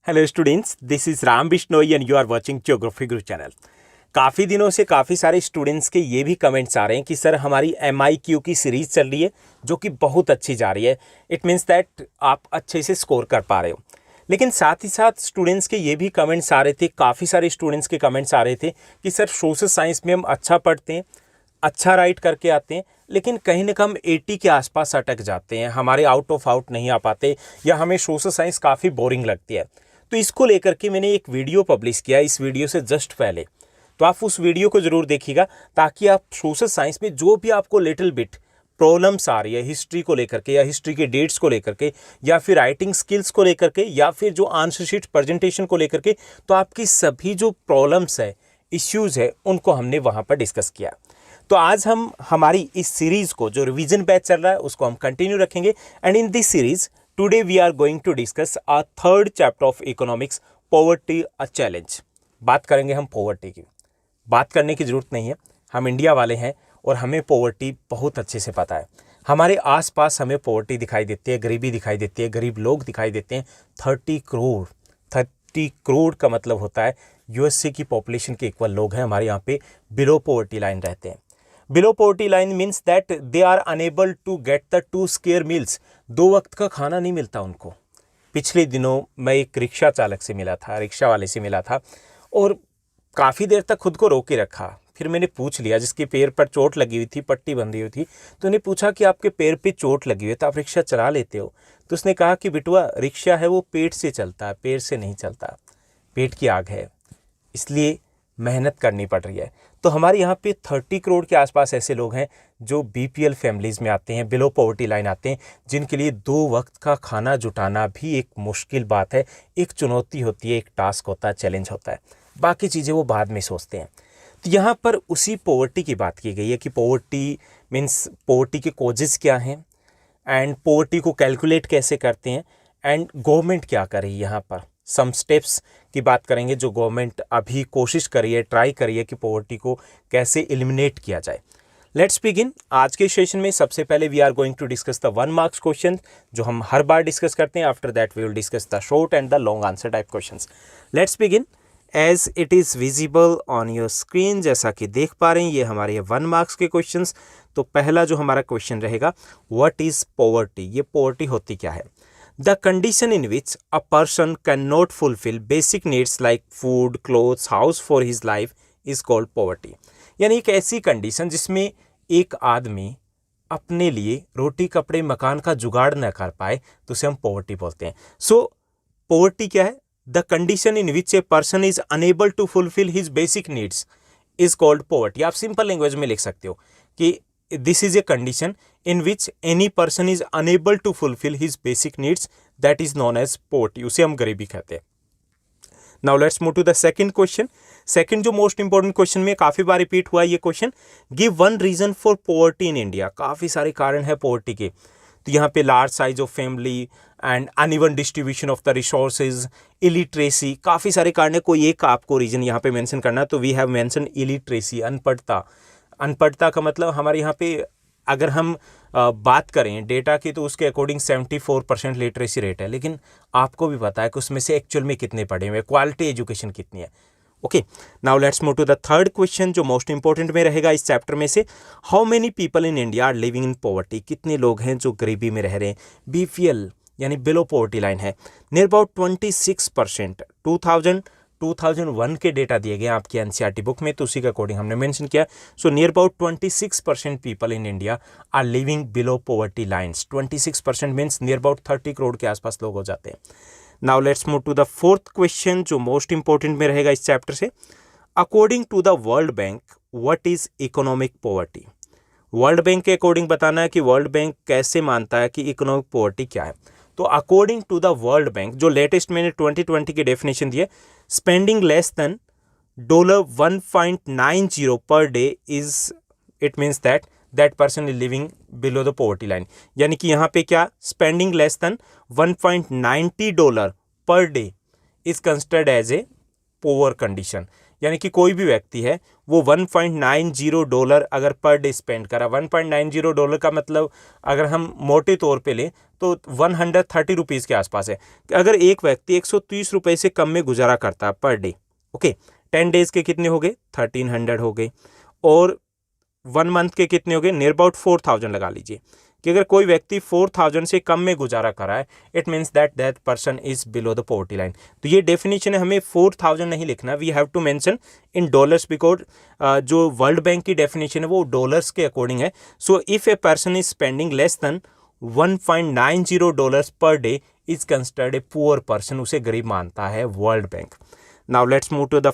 Hello students, this is Ram Bishnoi and you are watching geography guru channel. काफ़ी दिनों से काफ़ी सारे स्टूडेंट्स के ये भी कमेंट्स आ रहे हैं कि सर हमारी MIQ की सीरीज़ चल रही है जो कि बहुत अच्छी जा रही है। इट मीन्स दैट आप अच्छे से स्कोर कर पा रहे हो। लेकिन साथ ही साथ स्टूडेंट्स के ये भी कमेंट्स आ रहे थे, काफ़ी सारे स्टूडेंट्स के कमेंट्स आ रहे थे कि सर सोशल साइंस में हम अच्छा पढ़ते हैं, अच्छा राइट करके आते हैं, लेकिन कहीं ना कहीं 80 के आसपास अटक जाते हैं, हमारे आउट ऑफ आउट नहीं आ पाते, या हमें सोशल साइंस काफ़ी बोरिंग लगती है। तो इसको लेकर के मैंने एक वीडियो पब्लिश किया इस वीडियो से जस्ट पहले, तो आप उस वीडियो को ज़रूर देखिएगा ताकि आप सोशल साइंस में जो भी आपको लिटिल बिट प्रॉब्लम्स आ रही है हिस्ट्री को लेकर के, या हिस्ट्री के डेट्स को लेकर के, या फिर राइटिंग स्किल्स को लेकर के, या फिर जो आंसर शीट प्रेजेंटेशन को लेकर के, तो आपकी सभी जो प्रॉब्लम्स है, इश्यूज़ है, उनको हमने वहाँ पर डिस्कस किया। तो आज हम हमारी इस सीरीज़ को, जो रिवीजन बैच चल रहा है, उसको हम कंटिन्यू रखेंगे। And in this series today we are going to discuss a third chapter of economics, poverty a challenge. बात करेंगे हम पॉवर्टी की। बात करने की ज़रूरत नहीं है, हम इंडिया वाले हैं और हमें पॉवर्टी बहुत अच्छे से पता है। हमारे आसपास हमें पॉवर्टी दिखाई देती है, गरीबी दिखाई देती है, गरीब लोग दिखाई देते हैं। 30 करोड़ का मतलब होता है USA की पॉपुलेशन के इक्वल लोग हैं हमारे यहाँ पे बिलो पॉवर्टी लाइन रहते हैं। Below poverty line means that they are unable to get the 2 square meals. 2 वक्त का खाना नहीं मिलता उनको। पिछले दिनों मैं एक रिक्शा चालक से मिला था, रिक्शा वाले से मिला था, और काफ़ी देर तक खुद को रोके रखा। फिर मैंने पूछ लिया, जिसके पैर पर चोट लगी हुई थी, पट्टी बंधी हुई थी, तो उन्हें पूछा कि आपके पैर पे चोट लगी हुई है तो आप रिक्शा चला लेते हो? तो उसने कहा कि बिटुआ, रिक्शा है वो पेट से चलता है, पैर से नहीं चलता। पेट की आग है, इसलिए मेहनत करनी पड़ रही है। तो हमारे यहाँ पे 30 करोड़ के आसपास ऐसे लोग हैं जो BPL फैमिलीज़ में आते हैं, बिलो पॉवर्टी लाइन आते हैं, जिनके लिए 2 वक्त का खाना जुटाना भी एक मुश्किल बात है, एक चुनौती होती है, एक टास्क होता है, चैलेंज होता है। बाकी चीज़ें वो बाद में सोचते हैं। तो यहाँ पर उसी पॉवर्टी की बात की गई है कि पॉवर्टी मीन्स पॉवर्टी के कॉजेज़ क्या हैं, एंड पॉवर्टी को कैलकुलेट कैसे करते हैं, एंड गवर्नमेंट क्या कर रही है। यहाँ पर सम स्टेप्स की बात करेंगे जो गवर्नमेंट अभी कोशिश करी है, ट्राई करी है कि पॉवर्टी को कैसे एलिमिनेट किया जाए। Let's begin. आज के सेशन में सबसे पहले we are going to discuss the 1 marks question, जो हम हर बार डिस्कस करते हैं। After that we will discuss the short and the long answer type questions. Let's begin. As it is visible on your screen, जैसा कि देख पा रहे हैं ये हमारे 1 मार्क्स के क्वेश्चंस। तो पहला जो हमारा क्वेश्चन रहेगा, व्हाट इज़ पॉवर्टी? ये पॉवर्टी होती क्या है? The condition in which a person cannot fulfill basic needs like food, clothes, house for his life is called poverty। यानी एक ऐसी कंडीशन जिसमें एक आदमी अपने लिए रोटी कपड़े मकान का जुगाड़ न कर पाए, तो उसे हम पॉवर्टी बोलते हैं। सो पॉवर्टी क्या है? The condition in which a person is unable to fulfil his basic needs is called poverty. आप सिंपल लैंग्वेज में लिख सकते हो कि this is a condition in which any person is unable to fulfill his basic needs, that is known as poverty। उसे हम गरीबी कहते हैं। Now let's move to the second question। Second जो मोस्ट इंपॉर्टेंट क्वेश्चन में काफ़ी बार repeat हुआ ये question, give 1 reason for poverty in India. काफ़ी सारे कारण है पॉवर्टी के। तो यहाँ पे large size of family and uneven distribution of the resources, illiteracy, काफ़ी सारे कारण है। कोई एक आपको रीजन यहाँ पे मेंशन करना, तो वी हैव मेंशन इलिटरेसी, अनपढ़ता। अनपढ़ता का मतलब हमारे यहाँ पे अगर हम बात करें डेटा की, तो उसके अकॉर्डिंग 74% लिटरेसी रेट है, लेकिन आपको भी पता है कि उसमें से एक्चुअल में कितने पढ़े हुए, क्वालिटी एजुकेशन कितनी है। Okay, now let's move to the third question जो मोस्ट इंपॉर्टेंट में रहेगा इस चैप्टर में से। How many people in India are living in poverty? कितने लोग हैं जो गरीबी में रह रहे हैं? BPL यानी बिलो पॉवर्टी लाइन है। Near about 26%। 2001 के डेटा दिए गए आपकी NCERT बुक में, तो उसी के अकॉर्डिंग हमने मेंशन किया। So near about 26% people in India are living below poverty lines. 26% means near about 30 crore के आसपास लोग हो जाते हैं। Now let's move to the fourth question जो मोस्ट इंपॉर्टेंट में रहेगा इस चैप्टर से। According to the World Bank, what is economic poverty? World Bank के अकॉर्डिंग बताना है कि वर्ल्ड बैंक कैसे मानता है कि इकोनॉमिक पॉवर्टी क्या है। तो according to the World Bank, जो लेटेस्ट मैंने 2020 की डेफिनेशन दी है, spending less than $1.90 per day is, it means that person is living below the poverty line. यानी कि यहाँ पे क्या, spending less than $1.90 per day is considered as a poor condition. यानी कि कोई भी व्यक्ति है वो $1.90 अगर पर डे स्पेंड करा, $1.90 का मतलब अगर हम मोटे तौर पे लें तो 130 रुपीज़ के आसपास है। अगर एक व्यक्ति 130 रुपये से कम में गुजारा करता है पर डे, ओके, 10 डेज़ के कितने हो गए, 1300 हो गए, और 1 मंथ के कितने हो गए, नियर अबाउट 4000 लगा लीजिए कि अगर कोई व्यक्ति 4000 से कम में गुजारा कर रहा है, it means that that person is below the poverty line. तो ये डेफिनेशन है, हमें 4000 नहीं लिखना, we have to mention in dollars because जो वर्ल्ड बैंक की डेफिनेशन है वो डॉलर्स के अकॉर्डिंग है। So if a person is spending less than $1.90 per day is considered a poor person, उसे गरीब मानता है World Bank. Now let's move to the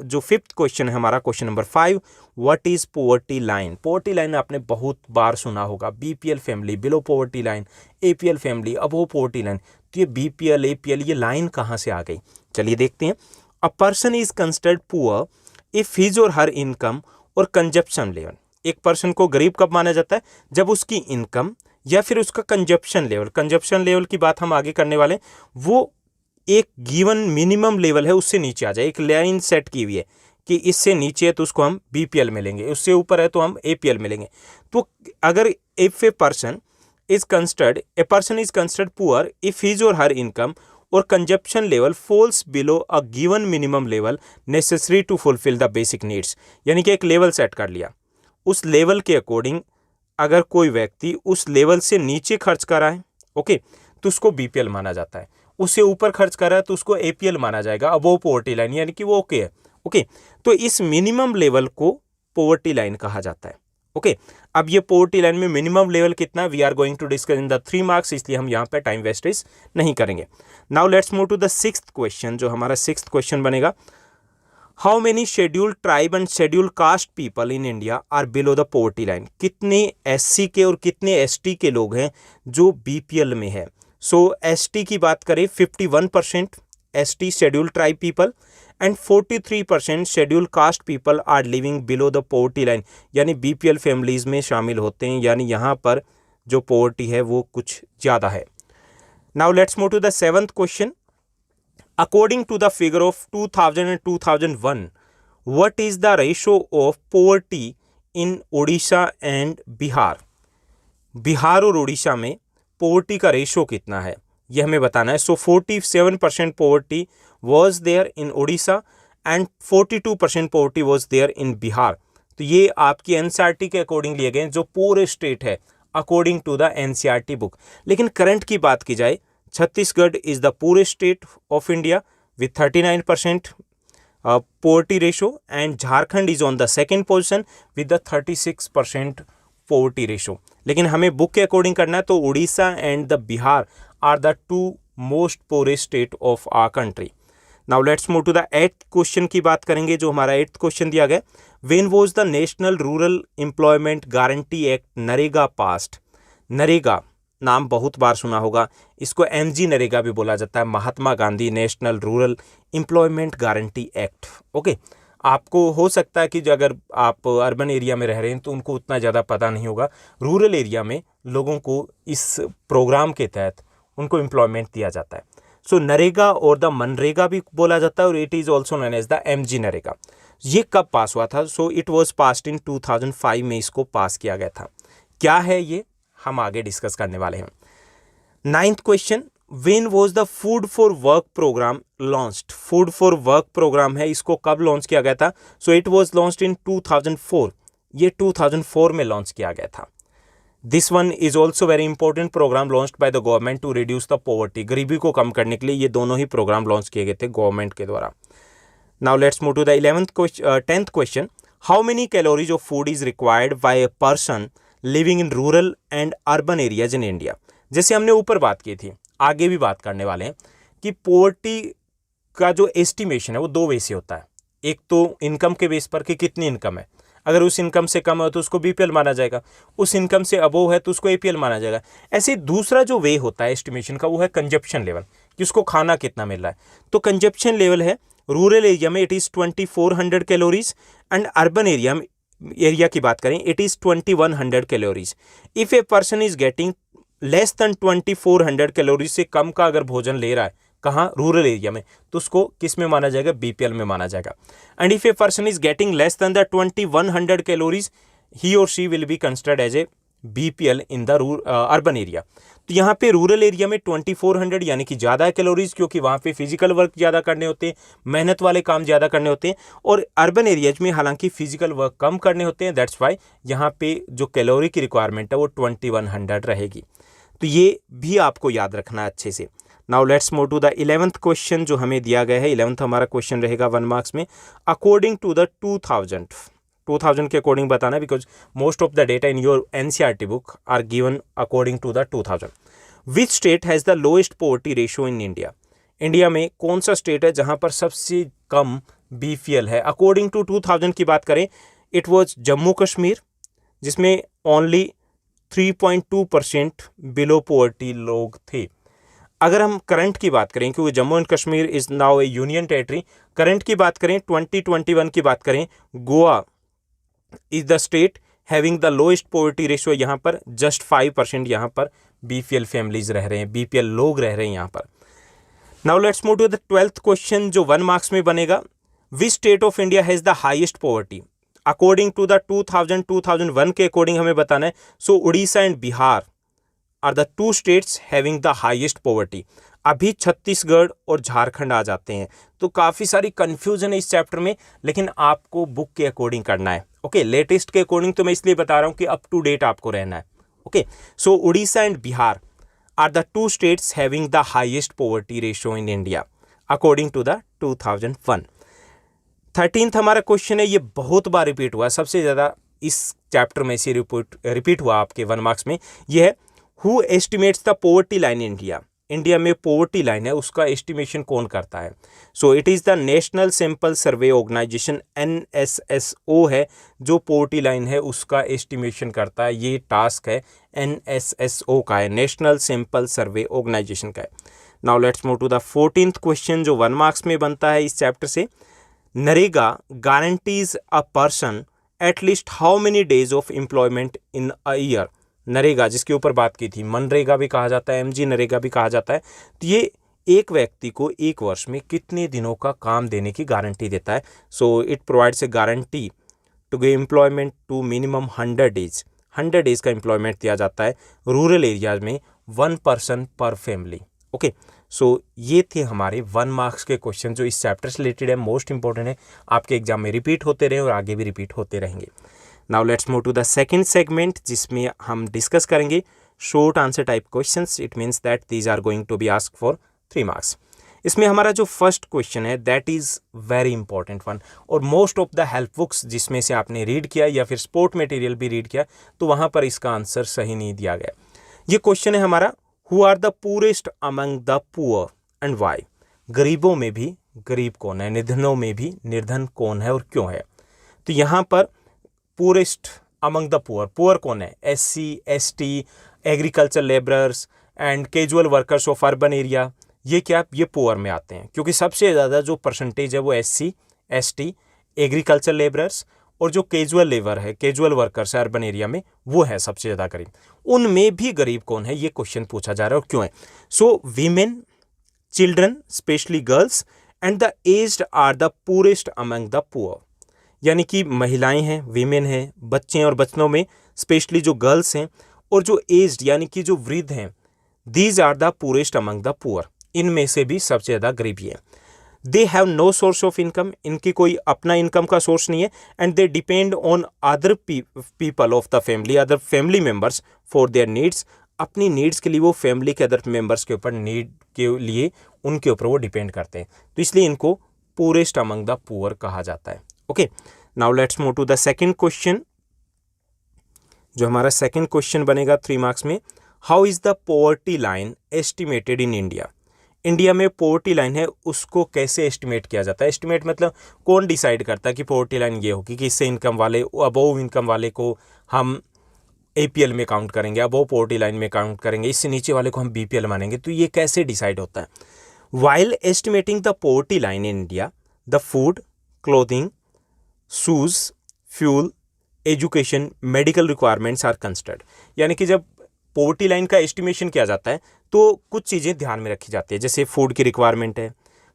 जो फिफ्थ क्वेश्चन है हमारा, question number 5, what is poverty line. Poverty line आपने बहुत बार सुना होगा, BPL family, below poverty line, APL family, above poverty line. तो ये बीपीएल, एपीएल, ये लाइन कहाँ से आ गई, चलिए देखते हैं। A person is considered poor if his और हर इनकम और कंजप्शन लेवल। एक पर्सन को गरीब कब माना जाता है, जब उसकी इनकम या फिर उसका कंजप्शन लेवल की बात हम आगे करने वाले हैं, वो एक गिवन मिनिमम लेवल है उससे नीचे आ जाए। एक लाइन सेट की हुई है कि इससे नीचे है तो उसको हम बीपीएल में लेंगे, उससे ऊपर है तो हम एपीएल में लेंगे। तो अगर if a person is considered poor if his और हर इनकम और consumption level falls below a given minimum level necessary to fulfil the basic needs, यानी कि एक लेवल सेट कर लिया, उस लेवल के अकॉर्डिंग अगर कोई व्यक्ति उस लेवल से नीचे खर्च कर रहा है, ओके, तो उसको बीपीएल माना जाता है। उससे ऊपर खर्च कर रहा है तो उसको एपीएल माना जाएगा, अबव पॉवर्टी लाइन, यानी कि वो ओके है, ओके। तो इस मिनिमम लेवल को पॉवर्टी लाइन कहा जाता है, ओके। अब ये पॉवर्टी लाइन में मिनिमम लेवल कितना, we are going to discuss in the 3 marks, इसलिए हम यहाँ पे टाइम वेस्टेज नहीं करेंगे। Now let's move to the 6th question, जो हमारा 6th क्वेश्चन बनेगा, how many scheduled tribe and scheduled caste people in India are below the poverty line. कितने एससी के और कितने एसटी के लोग हैं जो बीपीएल में है। सो एसटी की बात करें 51% ST scheduled tribe people and 43% scheduled caste people are living below the poverty line, यानी बीपीएल फैमिलीज में शामिल होते हैं, यानी यहाँ पर जो पॉवर्टी है वो कुछ ज़्यादा है। Now let's move to the 7th question, according to the figure of 2000 and 2001 what is the ratio of poverty in Odisha and Bihar. Bihar और उड़ीसा में पॉवर्टी का रेशो कितना है यह हमें बताना है। So 47% poverty was there in Odisha and 42% poverty was there in Bihar. तो ये आपकी एनसीईआरटी के अकॉर्डिंग लिए गए जो पूरे स्टेट है according to the NCERT book. लेकिन करंट की बात की जाए, Chhattisgarh is the poorer state of India with 39% poverty ratio and Jharkhand is on the second position with the 36% poverty ratio. लेकिन हमें बुक के अकॉर्डिंग करना है तो Orissa and the Bihar are the 2 most poorest state of our country. Now let's move to the 8th question की बात करेंगे, जो हमारा 8th क्वेश्चन दिया गया, when was the national rural employment guarantee act NREGA passed. NREGA नाम बहुत बार सुना होगा, इसको एमजी नरेगा भी बोला जाता है, Mahatma Gandhi national rural employment guarantee act, okay. आपको हो सकता है कि जो अगर आप अर्बन एरिया में रह रहे हैं तो उनको उतना ज़्यादा पता नहीं होगा, रूरल एरिया में लोगों को इस प्रोग्राम के तहत उनको एम्प्लॉयमेंट दिया जाता है। सो नरेगा और द मनरेगा भी बोला जाता है और it is also known as the MG NREGA. ये कब पास हुआ था? So it was passed in 2005 में इसको पास किया गया था। क्या है ये हम आगे डिस्कस करने वाले हैं। 9th question, when was the food for work programme launched. Food for work programme है, इसको कब लॉन्च किया गया था? So it was launched in 2004। ये 2004 में लॉन्च किया गया था। This one is also very important programme launched by the government to reduce the poverty. गरीबी को कम करने के लिए ये दोनों ही प्रोग्राम लॉन्च किए गए थे गवर्नमेंट के द्वारा। Now let's move to the 10th question, how many calories of food is required by a person living in rural and urban areas in India. जैसे हमने ऊपर बात की थी, आगे भी बात करने वाले हैं कि पॉवर्टी का जो एस्टिमेशन है वो 2 वे से होता है। एक तो इनकम के बेस पर कि कितनी इनकम है, अगर उस इनकम से कम है तो उसको बीपीएल माना जाएगा, उस इनकम से अबोव है तो उसको एपीएल माना जाएगा। ऐसे दूसरा जो वे होता है एस्टिमेशन का वो है कंजप्शन लेवल, कि उसको खाना कितना मिल रहा है। तो कंजप्शन लेवल है रूरल एरिया में it is 2400 calories and urban area की बात करें it is 2100 calories. If A person is getting less then 2400 calories से कम का अगर भोजन ले रहा है कहाँ, रूरल एरिया में, तो उसको किस में माना जाएगा, बीपीएल में माना जाएगा। And if a person is getting less than the 2100 calories, he और she will be considered as a BPL in the urban area. तो यहाँ पे रूरल एरिया में 2400 यानी कि ज़्यादा कैलोरीज, क्योंकि वहाँ पे फिजिकल वर्क ज़्यादा करने होते हैं, मेहनत वाले काम ज़्यादा करने होते हैं, और अर्बन एरियाज में हालांकि फिजिकल वर्क कम करने होते हैं, दैट्स वाई यहाँ पे जो कैलोरी की रिक्वायरमेंट है वो 2100 रहेगी। तो ये भी आपको याद रखना है अच्छे से। Now let's move to the 11th question जो हमें दिया गया है। 11th हमारा क्वेश्चन रहेगा 1 मार्क्स में। अकॉर्डिंग टू द 2000 के अकॉर्डिंग बताना, because most of the data in your NCERT book are given according to the 2000। Which state has the lowest poverty ratio in India? India में कौन सा state है जहां पर सबसे कम बीपीएल है? अकॉर्डिंग टू 2000 की बात करें, इट वॉज जम्मू कश्मीर, जिसमें ओनली 3.2% बिलो पोवर्टी लोग थे। अगर हम करंट की बात करें, क्योंकि Jammu and Kashmir is now A union territory, current की बात करें, 2021 की बात करें, Goa is the state having the lowest poverty ratio. यहाँ पर जस्ट 5% यहाँ पर बीपीएल फैमिलीज रह रहे हैं, बीपीएल लोग रह रहे हैं यहाँ पर। Now let's move to the 12th question जो 1 मार्क्स में बनेगा। Which state of India has the highest poverty? According to the 2001 के अकॉर्डिंग हमें बताना है। So Orissa and Bihar are the 2 states having the highest poverty. अभी छत्तीसगढ़ और झारखंड आ जाते हैं, तो काफ़ी सारी कन्फ्यूजन है इस चैप्टर में, लेकिन आपको बुक के अकॉर्डिंग करना है। ओके, लेटेस्ट के अकॉर्डिंग तो मैं इसलिए बता रहा हूँ कि अप टू डेट आपको रहना है। Okay, so Orissa and Bihar are the 2 states having the highest poverty ratio in India according to the 2001। 13th हमारा क्वेश्चन है, ये बहुत बार रिपीट हुआ, सबसे ज़्यादा इस चैप्टर में से रिपीट हुआ आपके 1 मार्क्स में। यह है, who estimates the poverty line in India? India में पोवर्टी लाइन है, उसका एस्टिमेशन कौन करता है? So it is the national sample survey organisation, NSSO है जो पोवर्टी लाइन है उसका एस्टिमेशन करता है। ये टास्क है NSSO का है, नेशनल सैंपल सर्वे ऑर्गेनाइजेशन का है। Now let's move to the 14th question जो 1 मार्क्स में बनता है इस चैप्टर से। NREGA guarantees a person at least how many days of employment in a year? NREGA जिसके ऊपर बात की थी, मनरेगा भी कहा जाता है, MG नरेगा भी कहा जाता है। तो ये एक व्यक्ति को एक वर्ष में कितने दिनों का काम देने की गारंटी देता है? So it provides a guarantee to give employment to minimum 100 days. 100 days का एम्प्लॉयमेंट दिया जाता है रूरल एरियाज में, 1 पर्सन पर फैमिली। ओके, सो ये थे हमारे 1 मार्क्स के क्वेश्चन जो इस चैप्टर से रिलेटेड है, मोस्ट इंपॉर्टेंट है, आपके एग्जाम में रिपीट होते रहे और आगे भी रिपीट होते रहेंगे। Now let's move to the second segment जिसमें हम डिस्कस करेंगे short answer type questions. It means that these are going to be asked for 3 marks. इसमें हमारा जो फर्स्ट क्वेश्चन है that is very important one, और most of the help books जिसमें से आपने रीड किया या फिर स्पोर्ट मटेरियल भी रीड किया तो वहाँ पर इसका आंसर सही नहीं दिया गया। ये क्वेश्चन है हमारा, who are the poorest among the poor and why? गरीबों में भी गरीब कौन है, निर्धनों में भी निर्धन कौन है और क्यों है? तो यहाँ पर poorest among the poor, poor कौन है? SC, ST, agriculture labourers and casual workers of urban area, ये क्या, ये पुअर में आते हैं, क्योंकि सबसे ज़्यादा जो परसेंटेज है वो SC, ST, एग्रीकल्चर लेबरर्स और जो कैजुअल लेबर है, कैजुअल वर्कर्स है अर्बन एरिया में, वो है सबसे ज़्यादा गरीब। उनमें भी गरीब कौन है, ये क्वेश्चन पूछा जा रहा है और क्यों है? So women, children specially girls and the aged are the poorest among the poor. यानी कि महिलाएं हैं, वीमेन हैं, बच्चे हैं और बच्चों में स्पेशली जो गर्ल्स हैं और जो एज्ड यानी कि जो वृद्ध हैं, these are the poorest among the poor. इनमें से भी सबसे ज़्यादा गरीबी है। They have no source of income, इनकी कोई अपना इनकम का सोर्स नहीं है, and they depend on other people of the family, other family members for their needs. अपनी नीड्स के लिए वो फैमिली के अदर मेम्बर्स के ऊपर, नीड के लिए उनके ऊपर वो डिपेंड करते हैं, तो इसलिए इनको पुअरेस्ट अमंग द पुअर कहा जाता है। Okay, now let's move to the second question जो हमारा सेकंड क्वेश्चन बनेगा 3 मार्क्स में। How is the poverty line estimated in India? India में पॉवर्टी लाइन है उसको कैसे एस्टिमेट किया जाता है? एस्टिमेट मतलब कौन डिसाइड करता है कि पॉवर्टी लाइन ये होगी कि इससे इनकम वाले, अबोव इनकम वाले को हम APL में काउंट करेंगे, अबोव पॉवर्टी लाइन में काउंट करेंगे, इससे नीचे वाले को हम BPL मानेंगे, तो ये कैसे डिसाइड होता है? While estimating the poverty line in India, the food, clothing, shoes, fuel, education, medical requirements are considered. यानी कि जब पॉवर्टी लाइन का एस्टिमेशन किया जाता है तो कुछ चीज़ें ध्यान में रखी जाती है, जैसे फूड की रिक्वायरमेंट है,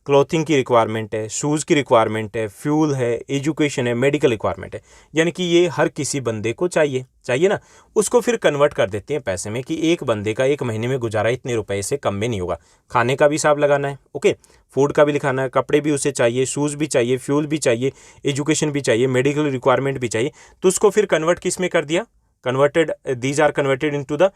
क्लॉथिंग की रिक्वायरमेंट है, शूज़ की रिक्वायरमेंट है, फ्यूल है, एजुकेशन है, मेडिकल रिक्वायरमेंट है। यानी कि ये हर किसी बंदे को चाहिए ना। उसको फिर कन्वर्ट कर देते हैं पैसे में कि एक बंदे का एक महीने में गुजारा इतने रुपए से कम में नहीं होगा। खाने का भी हिसाब लगाना है, ओके, फूड का भी लिखाना है, कपड़े भी उसे चाहिए, शूज़ भी चाहिए, फ्यूल भी चाहिए, एजुकेशन भी चाहिए, मेडिकल रिक्वायरमेंट भी चाहिए। तो उसको फिर कन्वर्ट किस में कर दिया, these are converted into the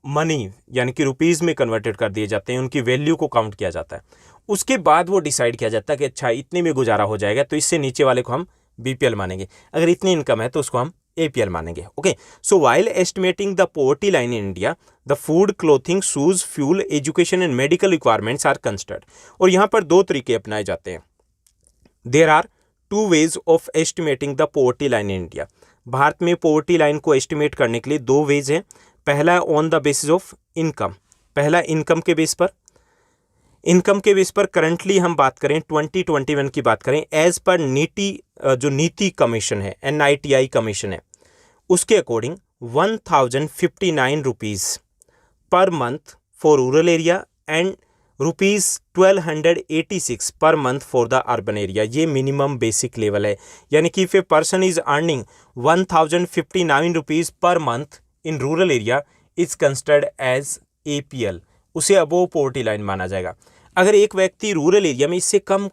money, यानी कि रुपीज़ में कन्वर्टेड कर दिए जाते हैं, उनकी वैल्यू को काउंट किया जाता है। उसके बाद वो डिसाइड किया जाता है कि अच्छा इतने में गुजारा हो जाएगा, तो इससे नीचे वाले को हम बीपीएल मानेंगे, अगर इतनी इनकम है तो उसको हम एपीएल मानेंगे। Okay, so while estimating the poverty line in India, the food, clothing, shoes, fuel, education and medical requirements are considered. और यहाँ पर दो तरीके अपनाए जाते हैं। There are two ways of estimating the poverty line in India. Bharat में poverty line को एस्टिमेट करने के लिए दो वेज हैं। पहला on the basis of income, पहला इनकम के बेस पर। इनकम के बेस पर करंटली हम बात करें 2021 की बात करें, एज पर जो नीति कमीशन है, NITI कमीशन है, उसके according 1059 rupees per month for rural area and ₹1286 per month for the urban area. ये मिनिमम बेसिक लेवल है। यानी कि if a person is earning 1059 rupees per month in rural area is considered as APL, उसे above poverty line माना जाएगा। अगर एक व्यक्ति रूरल एरिया में इससे कम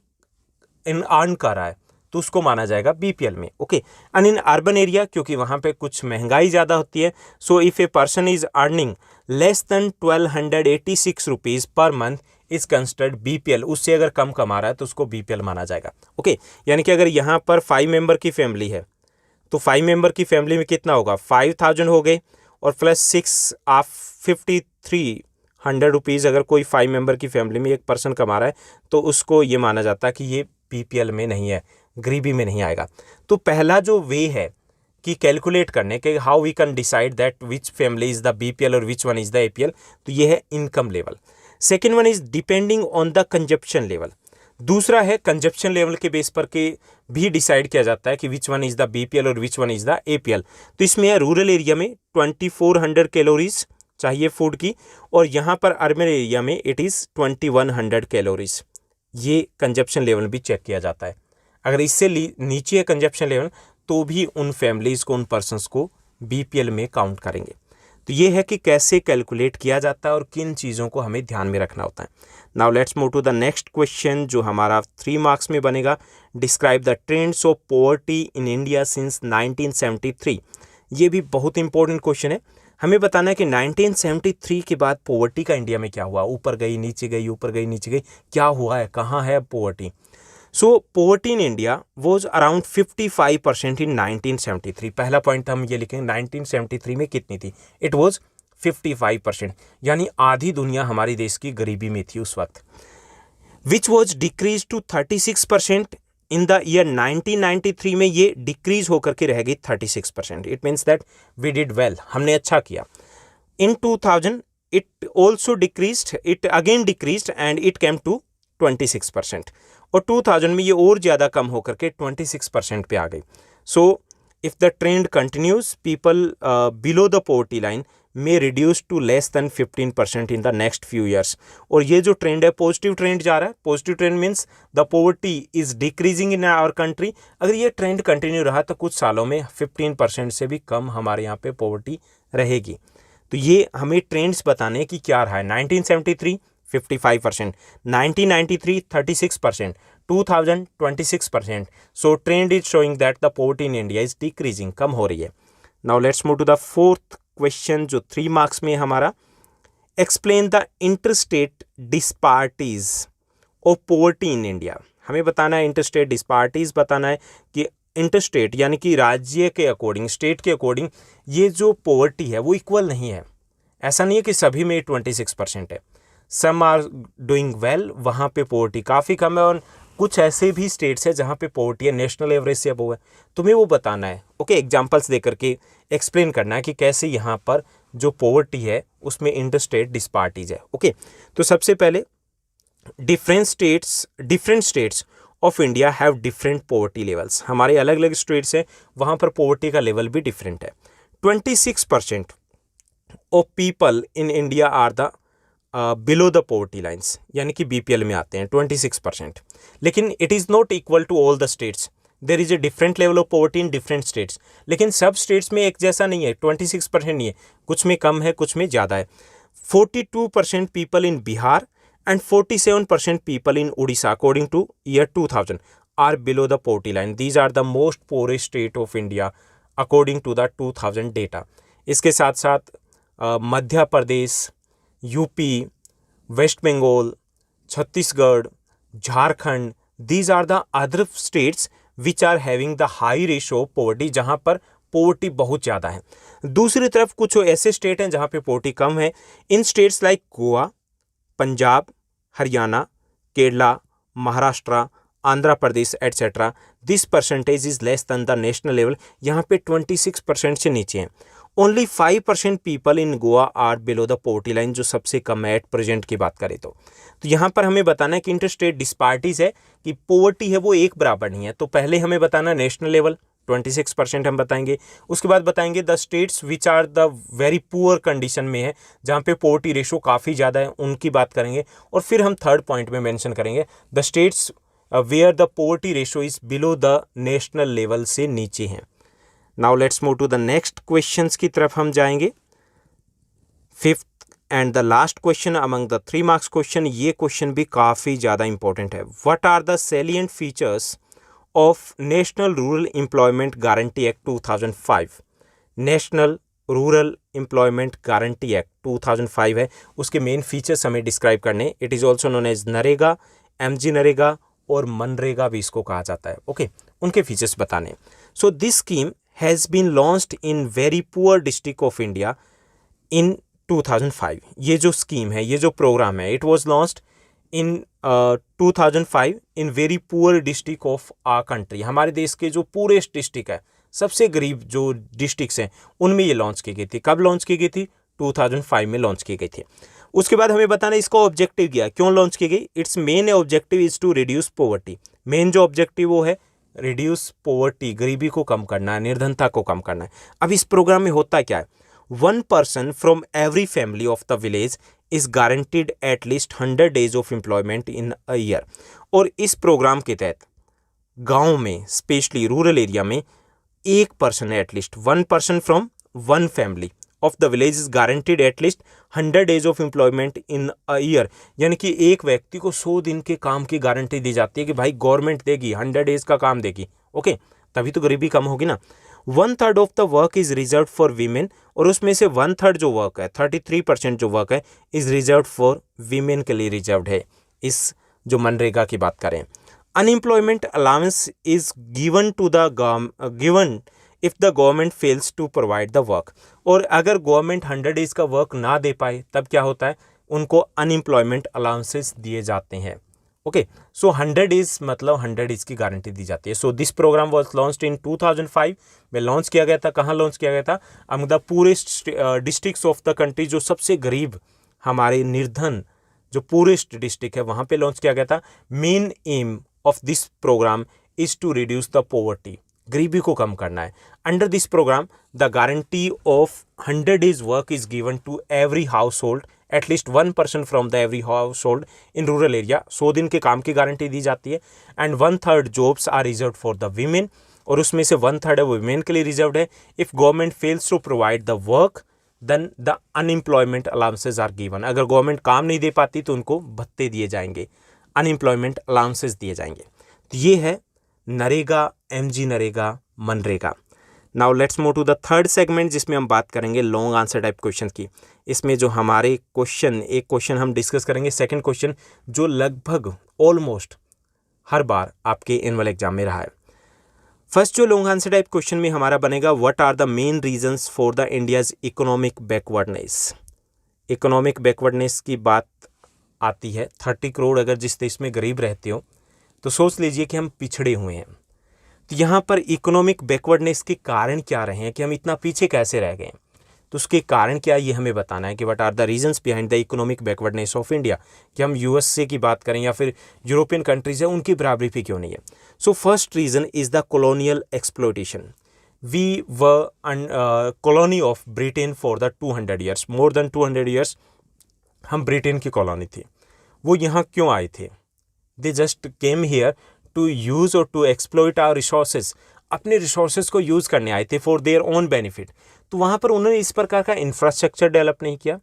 अर्न कर रहा है तो उसको माना जाएगा BPL में। Okay, and in urban area, क्योंकि वहाँ पे कुछ महंगाई ज़्यादा होती है, so if A person is earning less than 1286 rupees per month is considered BPL, उससे अगर कम कमा रहा है तो उसको BPL माना जाएगा। ओके, यानी कि अगर यहाँ पर 5 मेंबर की फैमिली है तो 5 मेंबर की फैमिली में कितना होगा, 5000 हो गए, और प्लस 6 आप 5300 रुपीज़ अगर कोई 5 मेंबर की फैमिली में एक पर्सन कमा रहा है तो उसको ये माना जाता है कि ये BPL में नहीं है, गरीबी में नहीं आएगा। तो पहला जो वे है कि कैलकुलेट करने के how we can decide that which family is the BPL और which one is the APL, तो ये है income level. Second one is depending on the consumption level. दूसरा है कंजप्शन लेवल के बेस पर के भी डिसाइड किया जाता है कि विच वन इज द BPL और which one is the APL। तो इसमें है रूरल एरिया में 2400 कैलोरीज चाहिए फूड की, और यहाँ पर अर्बन एरिया में इट इज़ 2100 कैलोरीज। ये कंजप्शन लेवल भी चेक किया जाता है। अगर इससे नीचे है कंजप्शन लेवल तो भी उन फैमिलीज़ को, उन पर्सनस को BPL में काउंट करेंगे। तो ये है कि कैसे कैलकुलेट किया जाता है और किन चीज़ों को हमें ध्यान में रखना होता है। Now let's move to the next question जो हमारा 3 मार्क्स में बनेगा। Describe the trends of poverty in India since 1973। ये भी बहुत इंपॉर्टेंट क्वेश्चन है। हमें बताना है कि 1973 के बाद पॉवर्टी का इंडिया में क्या हुआ, ऊपर गई नीचे गई, ऊपर गई नीचे गई, क्या हुआ है, कहाँ है poverty. So poverty in India was around 55% इन 1973। पहला पॉइंट हम ये लिखेंगे, 1973 में कितनी थी, इट वॉज 55%, यानी आधी दुनिया हमारी देश की गरीबी में थी उस वक्त। Which was decrease to 36% in the year 1993 में ये डिक्रीज होकर के रह गई 36%। It means that we did well, हमने अच्छा किया। In 2000 it also decrease, it again decrease and it came to 26%, और 2000 में ये और ज़्यादा कम होकर के 26% पे आ गई। So if the trend continues, people below the poverty line may reduce to less than 15% in the next few years. और ये जो ट्रेंड है पॉजिटिव ट्रेंड जा रहा है। Positive trend means the poverty is decreasing in our country. अगर ये trend continue रहा तो कुछ सालों में 15% से भी कम हमारे यहाँ पे पॉवर्टी रहेगी। तो ये हमें ट्रेंड्स बताने की क्या रहा है। 1973 55%, 1993 36%, 2000 26%. So trend is showing that the poverty in India is decreasing, कम हो रही है। Now let's move to the fourth question जो 3 marks में हमारा, explain the interstate disparities of poverty in India। हमें बताना है interstate disparities, बताना है कि इंटरस्टेट यानी कि राज्य के अकॉर्डिंग, स्टेट के अकॉर्डिंग ये जो पॉवर्टी है वो इक्वल नहीं है। ऐसा नहीं है कि सभी में 26% है। सम आर डूइंग वेल, वहाँ पे पॉवर्टी काफ़ी कम है, और कुछ ऐसे भी स्टेट्स हैं जहाँ पे पॉवर्टी है नेशनल एवरेज से अबव है। तुम्हें वो बताना है, ओके, एग्जांपल्स दे करके एक्सप्लेन करना है कि कैसे यहाँ पर जो पॉवर्टी है उसमें इंटरस्टेट डिस्पार्टीज है। ओके, तो सबसे पहले different states of India have different poverty levels. हमारे अलग अलग स्टेट्स हैं, वहाँ पर पॉवर्टी का लेवल भी डिफरेंट है। 26% of people in India are the below the poverty lines यानी कि BPL में आते हैं 26%। लेकिन it is not equal to all the states, there is a different level of poverty in different states. लेकिन सब स्टेट्स में एक जैसा नहीं है, 26% नहीं है, कुछ में कम है कुछ में ज़्यादा है। 42% people in Bihar and 47% people in Orissa according to year 2000 are below the poverty line. These are the most poorest state of India according to the 2000 data. इसके साथ साथ Madhya Pradesh, UP, West Bengal, Chhattisgarh, Jharkhand, these are the other states which are having the high ratio of poverty, जहाँ पर poverty बहुत ज़्यादा है। दूसरी तरफ कुछ ऐसे स्टेट हैं जहाँ पे पोवर्टी कम है। In states like Goa, Punjab, Haryana, Kerala, Maharashtra, Andhra Pradesh etcetera, this percentage is less than the national level. यहाँ पे 26% से नीचे हैं। Only 5% people in Goa are below the poverty line, जो सबसे कम है एट प्रेजेंट की बात करें तो यहाँ पर हमें बताना है कि इंटरस्टेट डिस्पारिटीज है कि पोवर्टी है वो एक बराबर नहीं है। तो पहले हमें बताना नेशनल लेवल 26% हम बताएंगे। उसके बाद बताएंगे the states which are the very poor condition में है, जहाँ पे पोवर्टी रेशो काफ़ी ज़्यादा है, उनकी बात करेंगे। और फिर हम थर्ड पॉइंट में मेंशन करेंगे the states where the poverty ratio is below the national level से नीचे हैं। Now let's move to the next questions की तरफ हम जाएंगे। Fifth and the last question among the 3 marks question, ये क्वेश्चन भी काफ़ी ज़्यादा इंपॉर्टेंट है। What are the salient features of national rural employment guarantee act 2005? National rural employment guarantee act 2005 है, उसके मेन फीचर्स हमें डिस्क्राइब करने। It is also known as NREGA, MG NREGA और मनरेगा भी इसको कहा जाता है। ओके, उनके फीचर्स बताने। So this scheme has been launched in very poor district of India in 2005। ये जो स्कीम है, ये जो प्रोग्राम है, it was launched in 2005 in very poor district of our country. हमारे देश के जो पूरेस्ट डिस्ट्रिक्ट है, सबसे गरीब जो डिस्ट्रिक्ट्स हैं, उनमें ये लॉन्च की गई थी। कब लॉन्च की गई थी? 2005 में लॉन्च की गई थी। उसके बाद हमें बताना इसका ऑब्जेक्टिव क्या, क्यों लॉन्च की गई। Its main objective is to reduce poverty. Main जो ऑब्जेक्टिव वो है रिड्यूस पोवर्टी, गरीबी को कम करना है, निर्धनता को कम करना है। अब इस प्रोग्राम में होता क्या है, 1 person from every family of the village is guaranteed at least 100 days of employment in a year. और इस प्रोग्राम के तहत गाँव में, स्पेशली रूरल एरिया में, 1 person है, at least 1 person from 1 family of the village is guaranteed at least 100 days of employment in a year. यानी कि एक व्यक्ति को 100 दिन के काम की गारंटी दी जाती है कि भाई गवर्नमेंट देगी, 100 days का काम देगी। ओके, तभी तो गरीबी कम होगी ना। 1/3 of the work is reserve for women, और उसमें से 1/3 जो वर्क है, 33% जो वर्क है, इज रिजर्व फॉर वीमेन के लिए रिजर्व है। इस जो मनरेगा की बात करें, unemployment allowance is given to the given if the government fails to provide the work. और अगर गवर्नमेंट 100 days का वर्क ना दे पाए तब क्या होता है, उनको अनएम्प्लॉयमेंट अलाउंसेस दिए जाते हैं। ओके, सो 100 days मतलब 100 days की गारंटी दी जाती है। So this programme was launched in 2005 में लॉन्च किया गया था। कहाँ लॉन्च किया गया था? Among the purest districts of the country, जो सबसे गरीब, हमारे निर्धन जो पूरेस्ट डिस्ट्रिक्ट है, वहाँ पे लॉन्च किया गया था। Main aim of this programme is to reduce the poverty, गरीबी को कम करना है। Under this programme the guarantee of 100 days work is given to every household, at least 1 person from the every household in rural area. 100 दिन के काम की guarantee दी जाती है। And 1/3 jobs are reserve for the women, और उसमें से 1/3 है वो वीमेन के लिए रिजर्व है। If government fails to provide the work then the unemployment allowances are given. अगर गवर्नमेंट काम नहीं दे पाती तो उनको भत्ते दिए जाएंगे, अनएम्प्लॉयमेंट अलाउंसेज दिए जाएंगे। तो ये है NREGA, MG NREGA, MNREGA. Now let's move to the third segment, जिसमें हम बात करेंगे लॉन्ग आंसर टाइप क्वेश्चन की। इसमें जो हमारे क्वेश्चन, एक क्वेश्चन हम डिस्कस करेंगे, सेकंड क्वेश्चन जो लगभग ऑलमोस्ट हर बार आपके एनुअल एग्जाम में रहा है। फर्स्ट जो लॉन्ग आंसर टाइप क्वेश्चन में हमारा बनेगा, what are the main reasons for the India's economic backwardness. Economic backwardness की बात आती है, 30 करोड़ अगर जिस देश में गरीब रहते हो तो सोच लीजिए कि हम पिछड़े हुए हैं। तो यहाँ पर इकोनॉमिक बैकवर्डनेस के कारण क्या रहे हैं, कि हम इतना पीछे कैसे रह गए हैं, तो उसके कारण क्या, ये हमें बताना है कि what are the reasons behind the economic backwardness of India. कि हम USA की बात करें या फिर यूरोपियन कंट्रीज है, उनकी बराबरी पे क्यों नहीं है। So first reason is the colonial exploitation. We were colony of Britain for the 200 years, more than 200 years हम ब्रिटेन की कॉलोनी थी। वो यहाँ क्यों आए थे? They just came here to use और टू एक्सप्लॉइट आवर रिसोर्सेज, अपने रिसोर्सेज को यूज़ करने आए थे फॉर देयर ओन बेनिफिट। तो वहाँ पर उन्होंने इस प्रकार का इंफ्रास्ट्रक्चर डेवलप नहीं किया।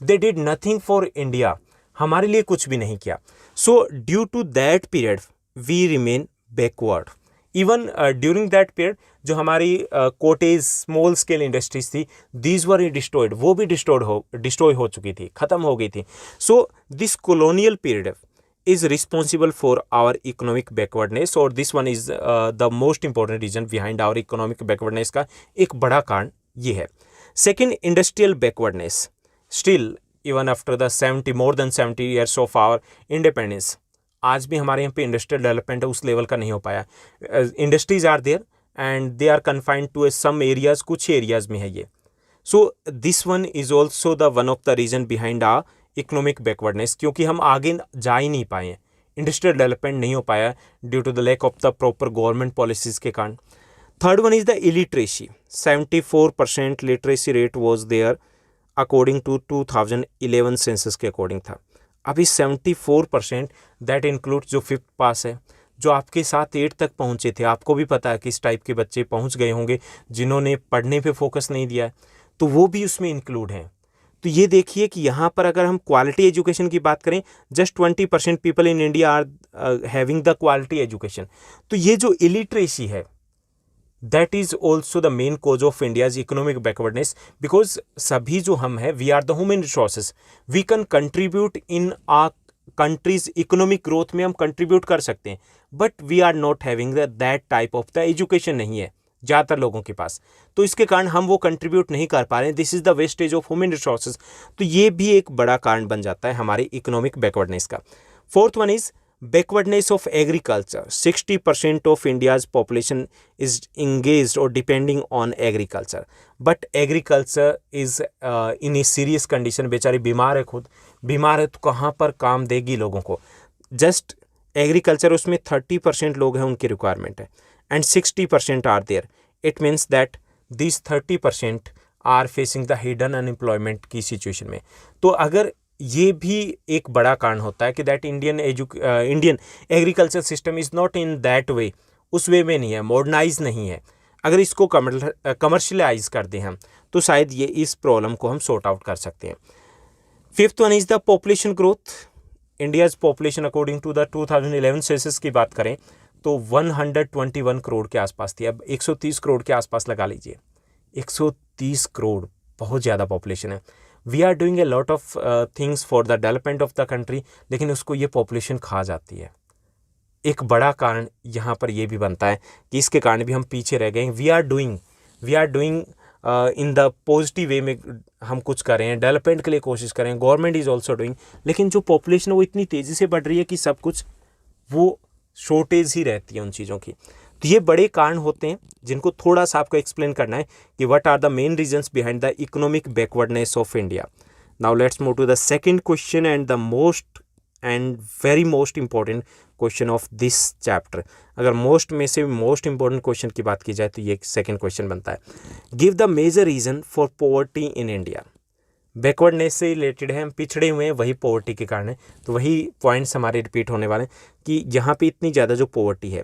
They did nothing for India, हमारे लिए कुछ भी नहीं किया। So due to that period we remain backward. Even during that period जो हमारी कोटेज स्मॉल स्केल इंडस्ट्रीज थी, दीज वर डिस्ट्रॉयड, वो भी डिस्ट्रॉय हो चुकी थी, ख़त्म हो गई थी। So this colonial period is responsible for our economic backwardness, और this one is the most important reason behind our economic backwardness का एक बड़ा कारण ये है। Second, industrial backwardness. Still, even after the more than 70 years of our independence, आज भी हमारे यहाँ पे इंडस्ट्रियल डेवलपमेंट उस लेवल का नहीं हो पाया। Industries are there and they are confined to some areas, कुछ एरियाज में है ये। So this one is also the one of the reason behind ah economic backwardness, क्योंकि हम आगे जा ही नहीं पाए, इंडस्ट्रियल डेवलपमेंट नहीं हो पाया due to the lack of the proper government policies के कारण। Third one is the illiteracy. 74% literacy rate was there according to 2011 census के अकॉर्डिंग था। अभी 74% दैट इंक्लूड जो 5th पास है, जो आपके साथ 8 तक पहुँचे थे, आपको भी पता है किस टाइप के बच्चे पहुँच गए होंगे जिन्होंने पढ़ने पे फोकस नहीं दिया है, तो वो भी उसमें इंक्लूड हैं। तो ये देखिए कि यहाँ पर अगर हम क्वालिटी एजुकेशन की बात करें, just 20% people in India are having the quality education. तो ये जो इलिटरेसी है, that is also the main cause of India's economic backwardness, because सभी जो हम हैं, we are the human resources, we can contribute in ah country's economic growth में, हम कंट्रीब्यूट कर सकते हैं, but we are not having that type of the education नहीं है ज़्यादातर लोगों के पास, तो इसके कारण हम वो कंट्रीब्यूट नहीं कर पा रहे हैं। This is the wastage of human resources. तो ये भी एक बड़ा कारण बन जाता है हमारे इकोनॉमिक बैकवर्डनेस का। Fourth one is backwardness of agriculture. 60% of India's population is engaged और depending on agriculture, but agriculture is in a serious condition. बेचारी बीमार है, खुद बीमार है, तो कहाँ पर काम देगी लोगों को? जस्ट एग्रीकल्चर, उसमें 30% लोग हैं, उनकी रिक्वायरमेंट है, and 60% are there. It means that these 30% are facing the hidden unemployment की सिचुएशन में। तो अगर ये भी एक बड़ा कारण होता है कि that Indian agriculture system is not in that way, उस वे में नहीं है, मॉडर्नाइज नहीं है। अगर इसको कमर्शलाइज कर दें हम, तो शायद ये इस प्रॉब्लम को हम सॉर्ट आउट कर सकते हैं। Fifth one is the population growth. India's population according to the 2011 census की बात करें तो 121 करोड़ के आसपास थी। अब 130 करोड़ के आसपास लगा लीजिए। 130 करोड़ बहुत ज़्यादा पॉपुलेशन है। We are doing a lot of things for the development of the country, लेकिन उसको ये पॉपुलेशन खा जाती है। एक बड़ा कारण यहाँ पर ये भी बनता है कि इसके कारण भी हम पीछे रह गए। We are doing in the positive way में हम कुछ कर रहे हैं, डेवलपमेंट के लिए कोशिश करें, गवर्नमेंट इज़ ऑल्सो डूइंग, लेकिन जो पॉपुलेशन वो इतनी तेज़ी से बढ़ रही है कि सब कुछ वो शॉर्टेज ही रहती है उन चीज़ों की। तो ये बड़े कारण होते हैं जिनको थोड़ा सा आपको एक्सप्लेन करना है कि what are the main reasons behind the economic backwardness of India. Now let's move to the second question and the most and very most important question of this chapter. अगर मोस्ट में से most important question की बात की जाए तो ये second question बनता है, give the major reason for poverty in India. Backwardness से रिलेटेड है, हम पिछड़े हुए हैं, वही पॉवर्टी के कारण है। तो वही पॉइंट्स हमारे रिपीट होने वाले हैं कि यहाँ पे इतनी ज़्यादा जो पॉवर्टी है,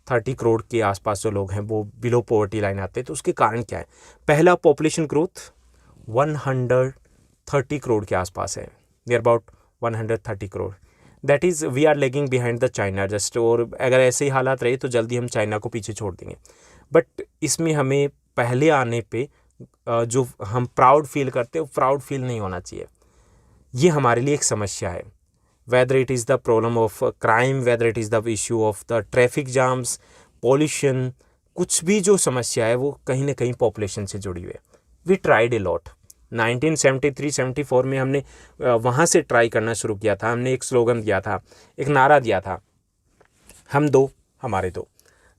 30 करोड़ के आसपास जो लोग हैं वो बिलो पॉवर्टी लाइन आते हैं। तो उसके कारण क्या है? पहला, पॉपुलेशन ग्रोथ 130 करोड़ के आसपास है, near about 130 crore. That is we are lagging behind the China just, और अगर ऐसे ही हालात रहे तो जल्दी हम चाइना को पीछे छोड़ देंगे। बट इसमें हमें पहले आने पे जो हम प्राउड फील करते हैं, वो प्राउड फील नहीं होना चाहिए। ये हमारे लिए एक समस्या है, whether it is the problem of crime, whether it is the issue of the traffic jams, pollution, कुछ भी जो समस्या है वो कहीं ना कहीं पॉपुलेशन से जुड़ी हुई है। We tried a lot. 1973-74 में हमने वहाँ से ट्राई करना शुरू किया था। हमने एक स्लोगन दिया था, एक नारा दिया था, हम दो हमारे दो।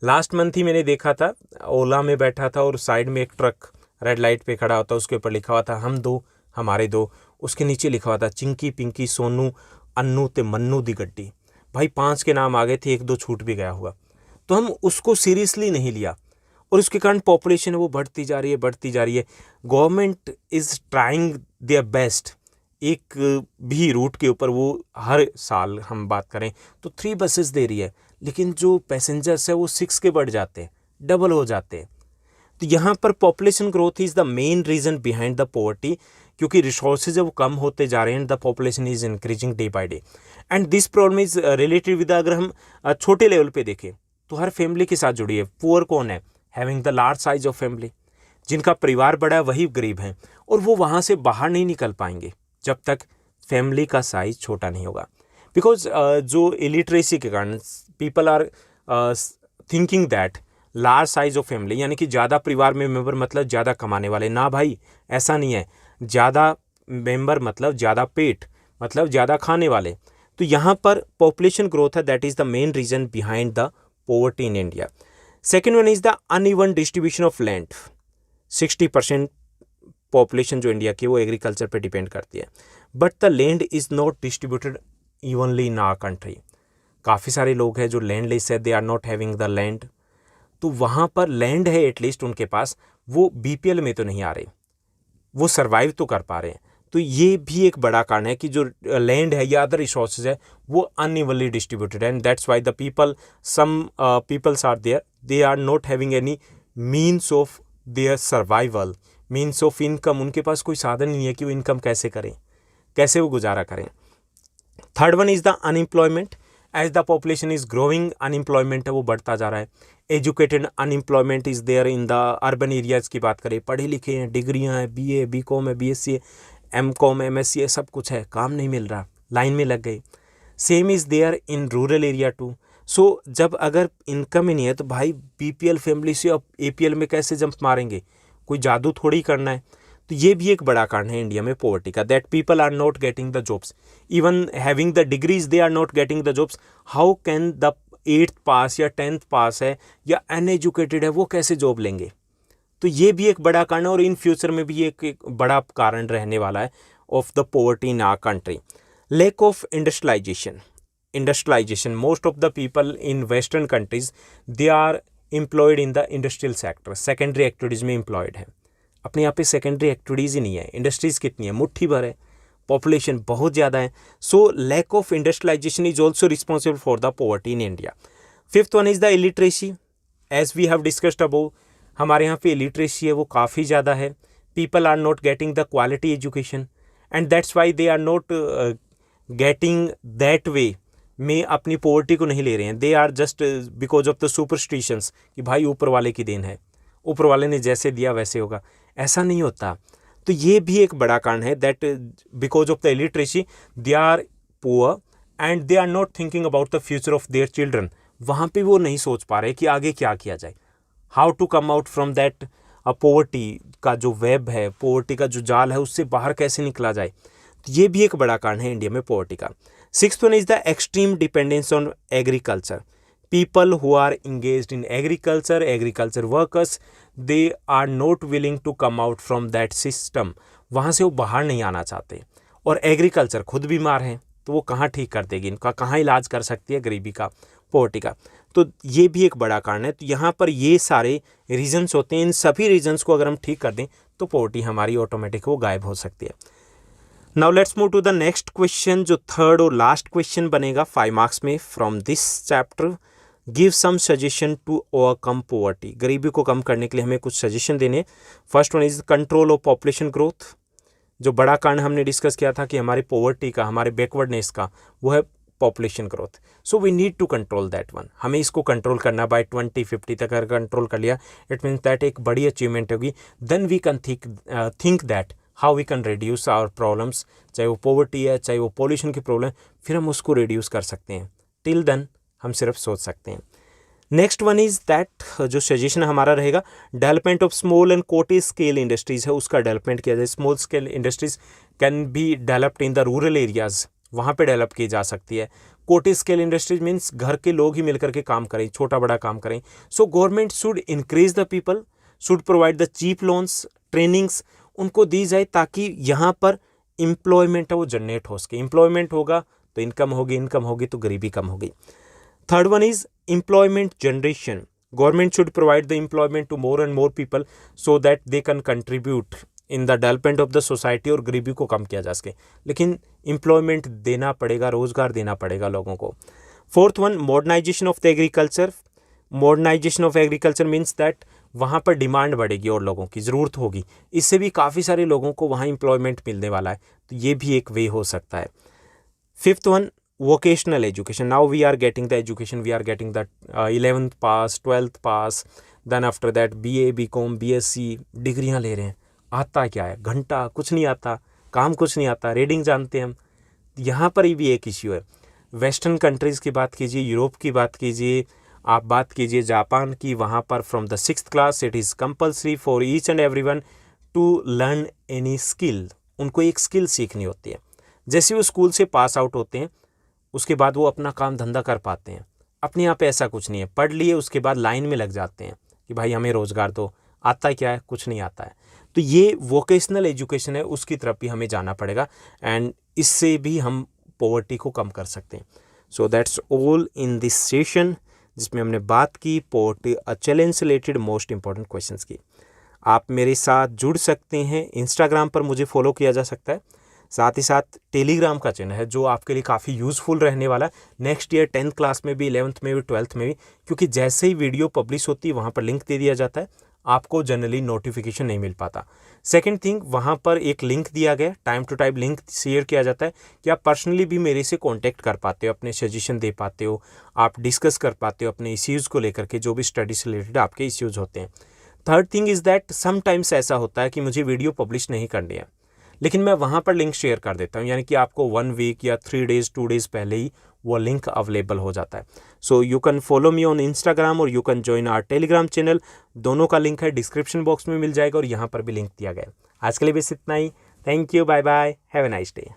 लास्ट मंथ ही मैंने देखा था, ओला में बैठा था और साइड में एक ट्रक रेड लाइट पे खड़ा होता, उसके ऊपर लिखा हुआ था हम दो हमारे दो। उसके नीचे लिखा हुआ था चिंकी पिंकी सोनू अन्नू ते मन्नू दी गड्डी। भाई 5 के नाम आ गए थे, 1-2 छूट भी गया हुआ। तो हम उसको सीरियसली नहीं लिया और उसके कारण पॉपुलेशन वो बढ़ती जा रही है। Government is trying their best एक भी रूट के ऊपर वो हर साल हम बात करें तो 3 बसेस दे रही है, लेकिन जो पैसेंजर्स है वो 6 के बढ़ जाते हैं, डबल हो जाते हैं। तो यहाँ पर population growth is the main reason behind the poverty, क्योंकि रिसोर्सेज वो कम होते जा रहे हैं, the population is increasing day by day. And this problem is related with, अगर हम छोटे लेवल पे देखें तो हर फैमिली के साथ जुड़ी है। पुअर कौन है? Having the large size of family, जिनका परिवार बड़ा है वही गरीब हैं, और वो वहाँ से बाहर नहीं निकल पाएंगे जब तक फैमिली का साइज छोटा नहीं होगा। बिकॉज जो इलिटरेसी के कारण people are thinking that large size of family, यानी कि ज़्यादा परिवार में मेंबर मतलब ज़्यादा कमाने वाले। ना भाई, ऐसा नहीं है। ज़्यादा मेंबर मतलब ज़्यादा पेट, मतलब ज़्यादा खाने वाले। तो यहाँ पर पॉपुलेशन ग्रोथ है, that is the main reason behind the poverty in India. Second one is the uneven distribution of land. 60% population जो इंडिया की वो एग्रीकल्चर पे डिपेंड करती है, but the land is not distributed evenly in our country. काफ़ी सारे लोग हैं जो लैंडलेस है, they are not having the land. तो वहाँ पर लैंड है एटलीस्ट उनके पास, वो बीपीएल में तो नहीं आ रहे, वो सर्वाइव तो कर पा रहे हैं। तो ये भी एक बड़ा कारण है कि जो लैंड है या अदर रिसोर्सेज है वो अनइवनली डिस्ट्रीब्यूटेड है, and that's why the people, some peoples are there, they are not having any means of their survival, means of income. उनके पास कोई साधन नहीं है कि वो इनकम कैसे करें, कैसे वो गुजारा करें। Third one is the unemployment. As the population is growing, unemployment है वो बढ़ता जा रहा है। Educated unemployment is there in the urban areas की बात करें, पढ़े लिखे हैं, डिग्रियां हैं, बीए, बीकॉम है, बीएससी है, एमकॉम, एमएससी है, सब कुछ है, काम नहीं मिल रहा, लाइन में लग गए। Same is there in rural area too. So जब अगर इनकम ही नहीं है तो भाई बीपीएल फैमिली से अब एपीएल में कैसे जंप मारेंगे? कोई जादू थोड़ी करना है। तो ये भी एक बड़ा कारण है इंडिया में पॉवर्टी का, that people are not getting the jobs, even having the degrees they are not getting the jobs. How can the 8th pass या 10th पास है या अनएजुकेटेड है, वो कैसे जॉब लेंगे? तो ये भी एक बड़ा कारण है, और इन फ्यूचर में भी एक बड़ा कारण रहने वाला है of the poverty in our country. Lack of industrialisation, most of the people in western countries they are employed in the industrial sector, secondary activities में एम्प्लॉयड है। अपने यहाँ पे सेकेंडरी एक्टिविटीज़ ही नहीं है, इंडस्ट्रीज़ कितनी है, मुट्ठी भर है, पॉपुलेशन बहुत ज़्यादा है। So lack of industrialisation is also responsible for the poverty in India. Fifth one is the illiteracy, as we have discussed above. हमारे यहाँ पे इलिटरेसी है वो काफ़ी ज़्यादा है। People are not getting the quality education, and that's why they are not getting that way में अपनी पॉवर्टी को नहीं ले रहे हैं। They are just because of the superstitions कि भाई ऊपर वाले की देन है, ऊपर वाले ने जैसे दिया वैसे होगा, ऐसा नहीं होता। तो ये भी एक बड़ा कारण है that because of the illiteracy they are poor and they are not thinking about the future of their children. वहाँ पे वो नहीं सोच पा रहे कि आगे क्या किया जाए, how to come out from that poverty का जो वेब है, पॉवर्टी का जो जाल है, उससे बाहर कैसे निकला जाए। तो ये भी एक बड़ा कारण है इंडिया में पॉवर्टी का। Sixth one is the extreme dependence on agriculture. People who are engaged in agriculture workers, they are not willing to come out from that system. वहाँ से वो बाहर नहीं आना चाहते, और एग्रीकल्चर खुद बीमार हैं तो वो कहाँ ठीक कर देगी, इनका कहाँ इलाज कर सकती है गरीबी का, पॉवर्टी का। तो ये भी एक बड़ा कारण है। तो यहाँ पर ये सारे रीजंस होते हैं, इन सभी रीजंस को अगर हम ठीक कर दें तो पॉवर्टी हमारी ऑटोमेटिक वो गायब हो सकती है। Now let's move to the next question, जो थर्ड और लास्ट क्वेश्चन बनेगा 5 मार्क्स में from this chapter. Give some suggestion to overcome poverty. गरीबी को कम करने के लिए हमें कुछ सजेशन देने। First one is control of population growth. जो बड़ा कारण हमने डिस्कस किया था कि हमारे पॉवर्टी का, हमारे बैकवर्डनेस का, वो है population growth. So we need to control that one. हमें इसको कंट्रोल करना बाय 2050 तक अगर कंट्रोल कर लिया, इट मीन्स दैट एक बड़ी अचीवमेंट होगी। Then we can think that how we can reduce our problems, चाहे वो पॉवर्टी है, चाहे वो पॉल्यूशन की प्रॉब्लम, फिर हम उसको रिड्यूस कर सकते हैं। टिल देन हम सिर्फ सोच सकते हैं। नेक्स्ट वन इज़ दैट, जो सजेशन हमारा रहेगा, डेवलपमेंट ऑफ स्मॉल एंड कोटी स्केल इंडस्ट्रीज़ है, उसका डेवलपमेंट किया जाए। Small scale industries can be developed in the rural areas, वहाँ पे डेवलप की जा सकती है। कोटी स्केल इंडस्ट्रीज मीन्स घर के लोग ही मिलकर के काम करें, छोटा बड़ा काम करें। So government should increase the people, should provide the cheap loans, trainings उनको दी जाए, ताकि यहाँ पर एम्प्लॉयमेंट है वो जनरेट हो सके। एम्प्लॉयमेंट होगा तो इनकम होगी, इनकम होगी तो गरीबी कम होगी। Third one is employment generation. Government should provide the employment to more and more people so that they can contribute in the development of the society और गरीबी को कम किया जा सके। लेकिन एम्प्लॉयमेंट देना पड़ेगा, रोज़गार देना पड़ेगा लोगों को। Fourth one, modernisation of the agriculture. Modernisation of agriculture means that वहाँ पर डिमांड बढ़ेगी और लोगों की ज़रूरत होगी, इससे भी काफ़ी सारे लोगों को वहाँ एम्प्लॉयमेंट मिलने वाला है, तो ये भी एक वे हो सकता है। Fifth one, vocational education. Now we are getting the education, we are getting the 11th pass, 12th pass, then after that BA BCom BSc डिग्रियाँ ले रहे हैं। आता क्या है? घंटा कुछ नहीं आता, काम कुछ नहीं आता, रीडिंग जानते हैं हम। यहाँ पर भी एक इश्यू है। वेस्टर्न कंट्रीज़ की बात कीजिए, यूरोप की बात कीजिए, आप बात कीजिए जापान की, वहाँ पर from the 6th class it is compulsory for each and everyone to learn any skill. उनको एक स्किल सीखनी होती है। जैसे वो स्कूल से पास आउट होते हैं उसके बाद वो अपना काम धंधा कर पाते हैं। अपने यहाँ पे ऐसा कुछ नहीं है, पढ़ लिए उसके बाद लाइन में लग जाते हैं कि भाई हमें रोज़गार दो। आता क्या है? कुछ नहीं आता है। तो ये वोकेशनल एजुकेशन है, उसकी तरफ भी हमें जाना पड़ेगा एंड इससे भी हम पॉवर्टी को कम कर सकते हैं। So that's all in this session, जिसमें हमने बात की पॉवर्टी अ चैलेंज से रिलेटेड मोस्ट इंपॉर्टेंट क्वेश्चंस की। आप मेरे साथ जुड़ सकते हैं, इंस्टाग्राम पर मुझे फॉलो किया जा सकता है, साथ ही साथ टेलीग्राम का चैनल है जो आपके लिए काफ़ी यूज़फुल रहने वाला है नेक्स्ट ईयर 10th क्लास में भी, 11th में भी, 12th में भी, क्योंकि जैसे ही वीडियो पब्लिश होती है वहाँ पर लिंक दे दिया जाता है, आपको जनरली नोटिफिकेशन नहीं मिल पाता। सेकंड थिंग, वहाँ पर एक लिंक दिया गया, time to time link share किया जाता है कि आप पर्सनली भी मेरे से कांटेक्ट कर पाते हो, अपने सजेशन दे पाते हो, आप डिस्कस कर पाते हो अपने इश्यूज़ को लेकर के, जो भी स्टडी से रिलेटेड आपके इश्यूज़ होते हैं। Third thing is that sometimes ऐसा होता है कि मुझे वीडियो पब्लिश नहीं करनी है, लेकिन मैं वहाँ पर लिंक शेयर कर देता हूँ, यानी कि आपको 1 वीक या 3 डेज़ 2 डेज़ पहले ही वो लिंक अवेलेबल हो जाता है। So you can follow me on Instagram और you can join our Telegram channel. दोनों का लिंक है डिस्क्रिप्शन बॉक्स में मिल जाएगा और यहाँ पर भी लिंक दिया गया है। आज के लिए बस इतना ही। Thank you, bye bye, have a nice day.